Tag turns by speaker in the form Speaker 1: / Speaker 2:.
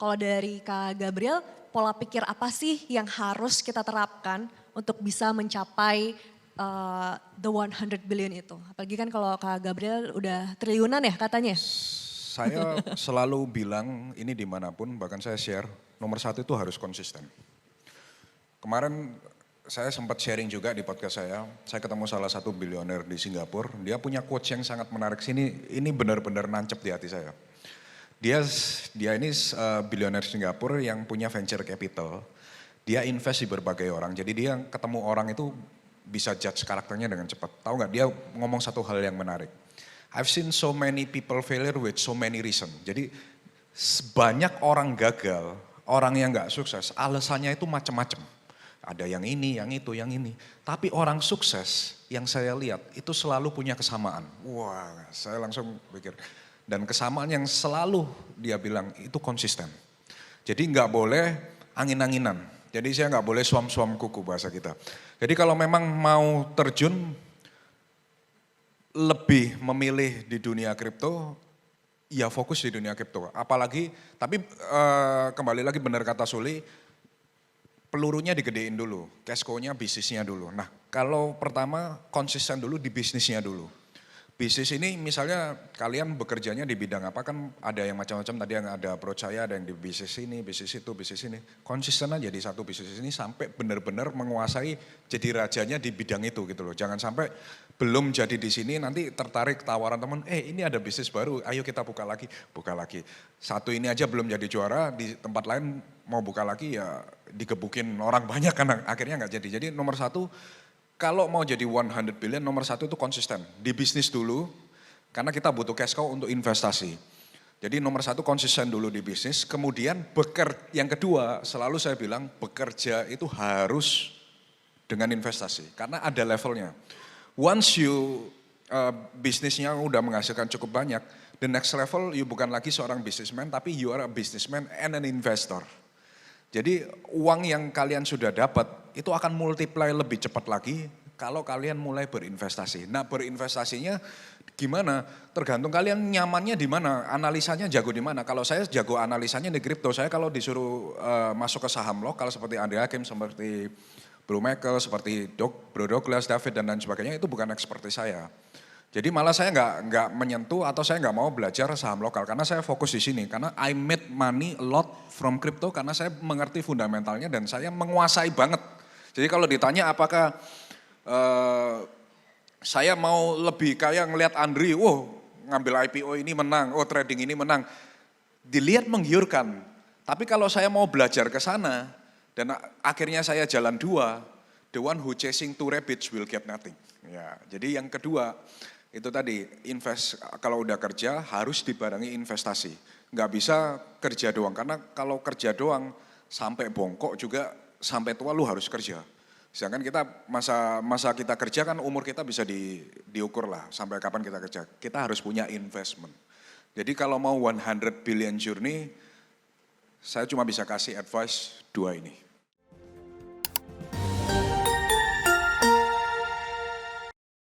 Speaker 1: Kalau dari Kak Gabriel, pola pikir apa sih yang harus kita terapkan untuk bisa mencapai the 100 billion itu? Apalagi kan kalau Kak Gabriel udah triliunan ya katanya.
Speaker 2: Saya selalu bilang ini dimanapun, bahkan saya share, nomor satu itu harus konsisten. Kemarin saya sempat sharing juga di podcast saya ketemu salah satu bilioner di Singapura, dia punya quotes yang sangat menarik sini, ini benar-benar nancep di hati saya. Dia ini bilioner Singapura yang punya venture capital, dia invest di berbagai orang, jadi dia ketemu orang itu bisa judge karakternya dengan cepat. Tahu nggak, dia ngomong satu hal yang menarik. I've seen so many people failure with so many reasons. Jadi banyak orang gagal, orang yang nggak sukses, alasannya itu macam-macam. Ada yang ini, yang itu, yang ini. Tapi orang sukses yang saya lihat itu selalu punya kesamaan. Wah, saya langsung pikir. Dan kesamaan yang selalu dia bilang itu konsisten. Jadi nggak boleh angin-anginan. Jadi saya nggak boleh suam-suam kuku bahasa kita. Jadi kalau memang mau terjun lebih memilih di dunia kripto, ya fokus di dunia kripto. Apalagi, tapi kembali lagi benar kata Suli, pelurunya digedein dulu, cash flow-nya bisnisnya dulu. Nah kalau pertama konsisten dulu di bisnisnya dulu. Bisnis ini misalnya kalian bekerjanya di bidang apa, kan ada yang macam-macam, tadi yang ada approach saya, ada yang di bisnis ini, bisnis itu, bisnis ini. Konsisten aja di satu bisnis ini sampai benar-benar menguasai jadi rajanya di bidang itu gitu loh. Jangan sampai belum jadi di sini nanti tertarik tawaran teman, ini ada bisnis baru, ayo kita buka lagi, buka lagi. Satu ini aja belum jadi juara, di tempat lain mau buka lagi ya digebukin orang banyak kan akhirnya nggak jadi. Jadi nomor satu, kalau mau jadi 100 billion nomor satu itu konsisten. Di bisnis dulu, karena kita butuh cash flow untuk investasi. Jadi nomor satu konsisten dulu di bisnis, kemudian yang kedua selalu saya bilang bekerja itu harus dengan investasi. Karena ada levelnya. Once you bisnisnya udah menghasilkan cukup banyak, the next level you bukan lagi seorang businessman, tapi you are a businessman and an investor. Jadi uang yang kalian sudah dapat itu akan multiply lebih cepat lagi kalau kalian mulai berinvestasi. Nah berinvestasinya gimana? Tergantung kalian nyamannya di mana, analisanya jago di mana. Kalau saya jago analisanya di kripto, saya kalau disuruh masuk ke saham lokal seperti Andre Hakim, seperti Bro Michael, seperti Bro Douglas, David dan lain sebagainya itu bukan ekspertis saya. Jadi malah saya nggak menyentuh atau saya nggak mau belajar saham lokal karena saya fokus di sini karena I made money a lot from crypto karena saya mengerti fundamentalnya dan saya menguasai banget. Jadi kalau ditanya apakah saya mau lebih kayak ngelihat Andri, ngambil IPO ini menang, trading ini menang, dilihat menggiurkan. Tapi kalau saya mau belajar ke sana dan akhirnya saya jalan dua, the one who chasing two rabbits will get nothing. Ya, jadi yang kedua itu tadi invest, kalau udah kerja harus dibarengi investasi. Nggak bisa kerja doang, karena kalau kerja doang sampai bongkok juga sampai tua lu harus kerja. Sedangkan kita masa kita kerja kan umur kita bisa diukur lah sampai kapan kita kerja. Kita harus punya investment. Jadi kalau mau 100 billion journey, saya cuma bisa kasih advice dua ini.